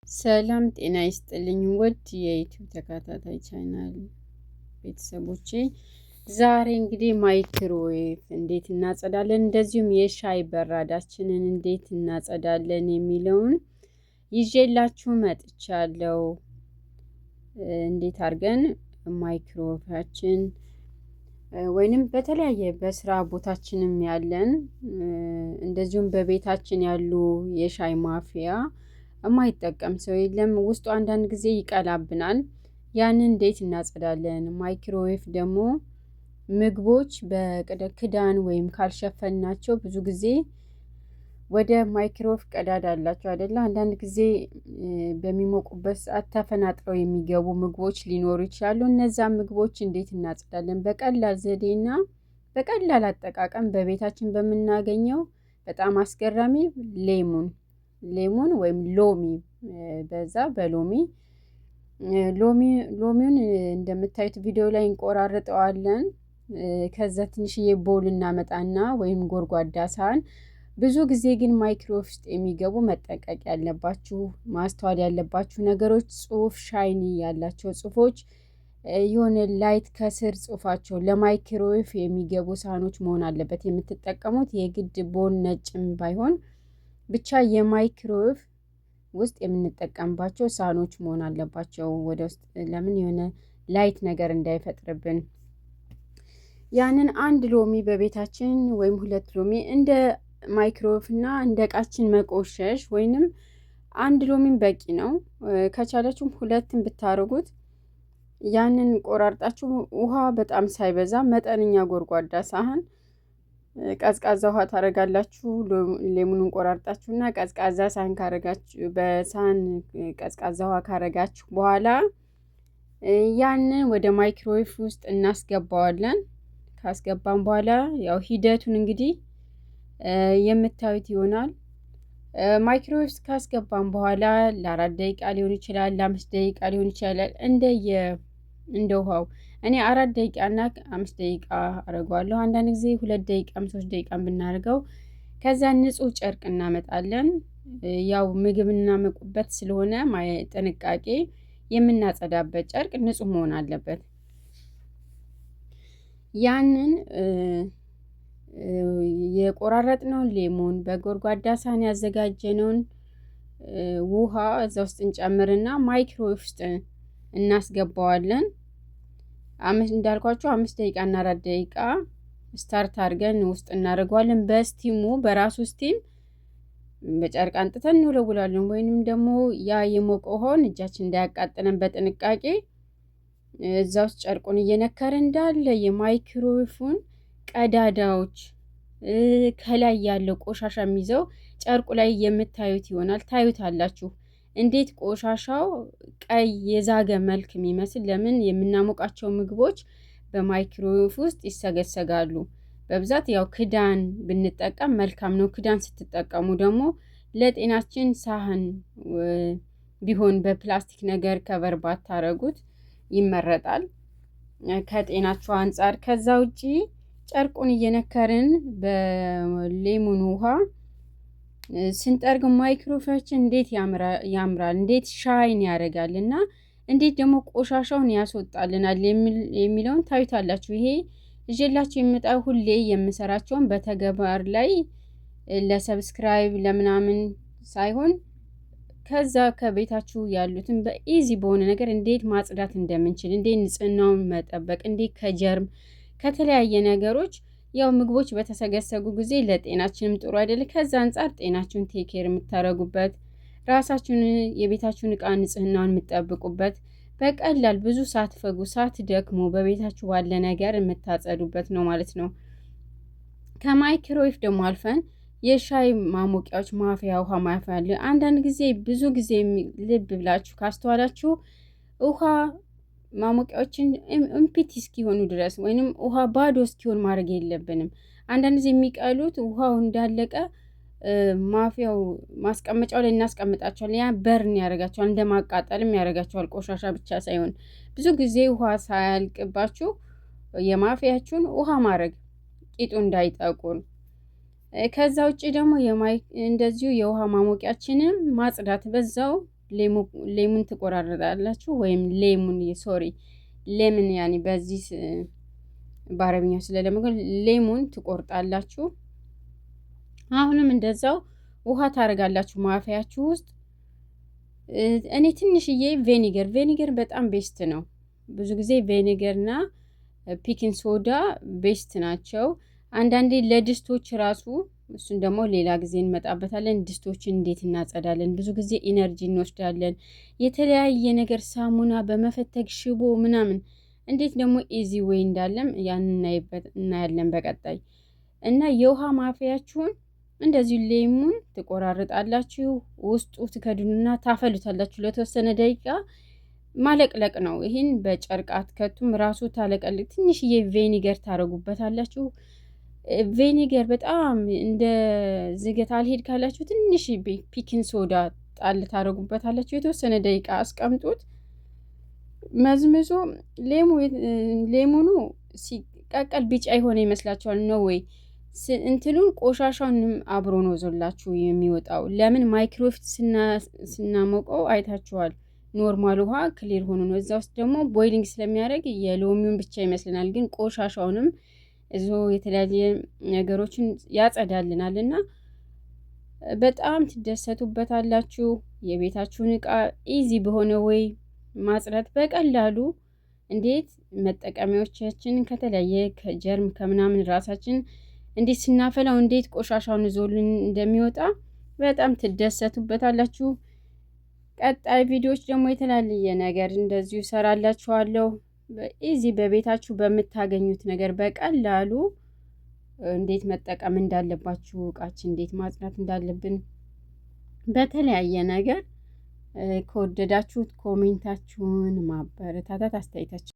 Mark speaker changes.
Speaker 1: ሰላም ጤና ይስጥልኝ ውድ የዩቲዩብ ተከታታይ ቻናል ቤተሰቦቼ፣ ዛሬ እንግዲህ ማይክሮዌቭ እንዴት እናጸዳለን እንደዚሁም የሻይ በራዳችንን እንዴት እናጸዳለን የሚለውን ይዤላችሁ መጥቻለሁ። እንዴት አድርገን ማይክሮዌቫችን ወይንም በተለያየ በስራ ቦታችንም ያለን እንደዚሁም በቤታችን ያሉ የሻይ ማፍያ የማይጠቀም ሰው የለም። ውስጡ አንዳንድ ጊዜ ይቀላብናል። ያንን እንዴት እናጸዳለን? ማይክሮዌቭ ደግሞ ምግቦች በክዳን ወይም ካልሸፈናቸው ብዙ ጊዜ ወደ ማይክሮዌቭ ቀዳዳ አላቸው አይደለ? አንዳንድ ጊዜ በሚሞቁበት ሰዓት ተፈናጥረው የሚገቡ ምግቦች ሊኖሩ ይችላሉ። እነዛ ምግቦች እንዴት እናጸዳለን? በቀላል ዘዴና በቀላል አጠቃቀም በቤታችን በምናገኘው በጣም አስገራሚ ሌሞን ወይም ሎሚ በዛ በሎሚ ሎሚውን እንደምታዩት ቪዲዮ ላይ እንቆራርጠዋለን። ከዛ ትንሽዬ ቦል እናመጣና ወይም ጎድጓዳ ሳህን። ብዙ ጊዜ ግን ማይክሮዌቭ ውስጥ የሚገቡ መጠንቀቅ ያለባችሁ ማስተዋል ያለባችሁ ነገሮች ጽሁፍ ሻይኒ ያላቸው ጽሁፎች የሆነ ላይት ከስር ጽሁፋቸው ለማይክሮዌቭ የሚገቡ ሳህኖች መሆን አለበት የምትጠቀሙት። የግድ ቦል ነጭም ባይሆን ብቻ የማይክሮዌቭ ውስጥ የምንጠቀምባቸው ሳህኖች መሆን አለባቸው። ወደ ውስጥ ለምን የሆነ ላይት ነገር እንዳይፈጥርብን። ያንን አንድ ሎሚ በቤታችን ወይም ሁለት ሎሚ እንደ ማይክሮዌቭ እና እንደ እቃችን መቆሸሽ ወይንም አንድ ሎሚን በቂ ነው። ከቻለችም ሁለትን ብታደርጉት ያንን ቆራርጣችሁ ውሃ በጣም ሳይበዛ መጠነኛ ጎድጓዳ ሳህን ቀዝቃዛ ውሃ ታረጋላችሁ። ሌሙኑን ቆራርጣችሁና ቀዝቃዛ ሳህን ካረጋችሁ በሳህን ቀዝቃዛ ውሃ ካረጋችሁ በኋላ ያንን ወደ ማይክሮዌቭ ውስጥ እናስገባዋለን። ካስገባን በኋላ ያው ሂደቱን እንግዲህ የምታዩት ይሆናል። ማይክሮዌቭ ካስገባን በኋላ ለ4 ደቂቃ ሊሆን ይችላል፣ ለ5 ደቂቃ ሊሆን ይችላል እንደ ውሃው። እኔ 4 ደቂቃ እና 5 ደቂቃ አረገዋለሁ። አንዳንድ ጊዜ 2 ደቂቃም 3 ደቂቃም ብናደርገው። ከዛ ንጹህ ጨርቅ እናመጣለን። ያው ምግብ እናመቁበት ስለሆነ ጥንቃቄ የምናጸዳበት ጨርቅ ንጹህ መሆን አለበት። ያንን የቆራረጥነውን ሌሞን በጎድጓዳ ሳህን ያዘጋጀነውን ውሃ እዛ ውስጥ እንጨምርና ማይክሮዌቭ ውስጥ እናስገባዋለን። እንዳልኳችሁ 5 ደቂቃ እና 4 ደቂቃ ስታርት አድርገን ውስጥ እናደርገዋለን። በስቲሙ በራሱ ስቲም በጨርቅ አንጥተን እንወለውላለን። ወይንም ደግሞ ያ የሞቀ ውሃውን እጃችን እንዳያቃጥለን በጥንቃቄ እዛ ውስጥ ጨርቁን እየነከርን እንዳለ የማይክሮዌቭን ቀዳዳዎች ከላይ ያለው ቆሻሻ የሚይዘው ጨርቁ ላይ የምታዩት ይሆናል። ታዩታላችሁ እንዴት ቆሻሻው ቀይ የዛገ መልክ የሚመስል። ለምን የምናሞቃቸው ምግቦች በማይክሮዌቭ ውስጥ ይሰገሰጋሉ። በብዛት ያው ክዳን ብንጠቀም መልካም ነው። ክዳን ስትጠቀሙ ደግሞ ለጤናችን ሳህን ቢሆን በፕላስቲክ ነገር ከቨር ባታረጉት ይመረጣል ከጤናችሁ አንጻር። ከዛ ውጪ ጨርቁን እየነከርን በሌሙን ውሃ ስንጠርግ ማይክሮዌቫችን እንዴት ያምራል፣ እንዴት ሻይን ያደርጋል እና እንዴት ደግሞ ቆሻሻውን ያስወጣልናል የሚለውን ታዩታላችሁ። ይሄ ይዤላችሁ የምመጣው ሁሌ የምሰራቸውን በተግባር ላይ ለሰብስክራይብ ለምናምን ሳይሆን ከዛ ከቤታችሁ ያሉትን በኢዚ በሆነ ነገር እንዴት ማጽዳት እንደምንችል፣ እንዴት ንጽህናውን መጠበቅ፣ እንዴት ከጀርም ከተለያየ ነገሮች ያው ምግቦች በተሰገሰጉ ጊዜ ለጤናችንም ጥሩ አይደለም። ከዛ አንጻር ጤናችሁን ቴኬር የምታረጉበት ራሳችሁን የቤታችሁን እቃ ንጽህናውን የምትጠብቁበት በቀላል ብዙ ሳትፈጉ ሳትደክሙ በቤታችሁ ባለ ነገር የምታጸዱበት ነው ማለት ነው። ከማይክሮዌቭ ደግሞ አልፈን የሻይ ማሞቂያዎች ማፍያ ውሃ ማፍያ አለ። አንዳንድ ጊዜ ብዙ ጊዜ ልብ ብላችሁ ካስተዋላችሁ ውሃ ማሞቂያዎችን ኢምፒቲ እስኪሆኑ ድረስ ወይንም ውሃ ባዶ እስኪሆን ማድረግ የለብንም። አንዳንድ ጊዜ የሚቀሉት ውሃው እንዳለቀ ማፍያው ማስቀመጫው ላይ እናስቀምጣቸዋለን። ያ በርን ያደርጋቸዋል፣ እንደማቃጠልም ያደርጋቸዋል። ቆሻሻ ብቻ ሳይሆን ብዙ ጊዜ ውሃ ሳያልቅባችሁ የማፍያችሁን ውሃ ማድረግ ቂጡ እንዳይጠቁር። ከዛ ውጭ ደግሞ እንደዚሁ የውሃ ማሞቂያችንን ማጽዳት በዛው ሌሙን ትቆራረጣላችሁ ወይም ሌምን ያኔ በዚህ በአረብኛው ስለለመገ ሌሙን ትቆርጣላችሁ። አሁንም እንደዛው ውሃ ታደርጋላችሁ ማፊያችሁ ውስጥ። እኔ ትንሽዬ ቬኒገር በጣም ቤስት ነው። ብዙ ጊዜ ቬኒገርና ፒኪን ሶዳ ቤስት ናቸው። አንዳንዴ ለድስቶች ራሱ እሱን ደግሞ ሌላ ጊዜ እንመጣበታለን። ድስቶችን እንዴት እናጸዳለን? ብዙ ጊዜ ኢነርጂ እንወስዳለን። የተለያየ ነገር ሳሙና በመፈተግ ሽቦ ምናምን እንዴት ደግሞ ኢዚ ዌይ እንዳለም ያን እናያለን በቀጣይ። እና የውሃ ማፍያችሁን እንደዚሁ ሌሙን ትቆራርጣላችሁ፣ ውስጡ ትከድኑና ታፈሉታላችሁ ለተወሰነ ደቂቃ። ማለቅለቅ ነው። ይህን በጨርቅ አትከቱም፣ ራሱ ታለቀልቅ። ትንሽዬ ቬኒገር ታደርጉበታላችሁ። ቬኒገር በጣም እንደ ዝገት አልሄድ ካላችሁ ትንሽ ፒኪን ሶዳ ጣል ታደርጉበታላችሁ። የተወሰነ ደቂቃ አስቀምጡት። መዝምዞ ሌሙኑ ሲቀቀል ቢጫ የሆነ ይመስላችኋል? ነው ወይ እንትሉን ቆሻሻውንም አብሮ ነው ዞላችሁ የሚወጣው። ለምን ማይክሮዌቭ ስናሞቀው አይታችኋል። ኖርማል ውሃ ክሊር ሆኖ ነው። እዛ ውስጥ ደግሞ ቦይሊንግ ስለሚያደርግ የሎሚውን ብቻ ይመስልናል፣ ግን ቆሻሻውንም እዞ የተለያየ ነገሮችን ያጸዳልናል። እና በጣም ትደሰቱበታላችሁ። የቤታችሁን እቃ ኢዚ በሆነ ወይ ማጽዳት በቀላሉ እንዴት መጠቀሚያዎቻችንን ከተለያየ ከጀርም ከምናምን ራሳችን እንዴት ስናፈላው እንዴት ቆሻሻውን ዞልን እንደሚወጣ በጣም ትደሰቱበታላችሁ። ቀጣይ ቪዲዮዎች ደግሞ የተለያየ ነገር እንደዚሁ ሰራላችኋለሁ። ኢዚ በቤታችሁ በምታገኙት ነገር በቀላሉ እንዴት መጠቀም እንዳለባችሁ፣ እቃችን እንዴት ማጽዳት እንዳለብን በተለያየ ነገር። ከወደዳችሁት ኮሜንታችሁን ማበረታታት፣ አስተያየታችሁ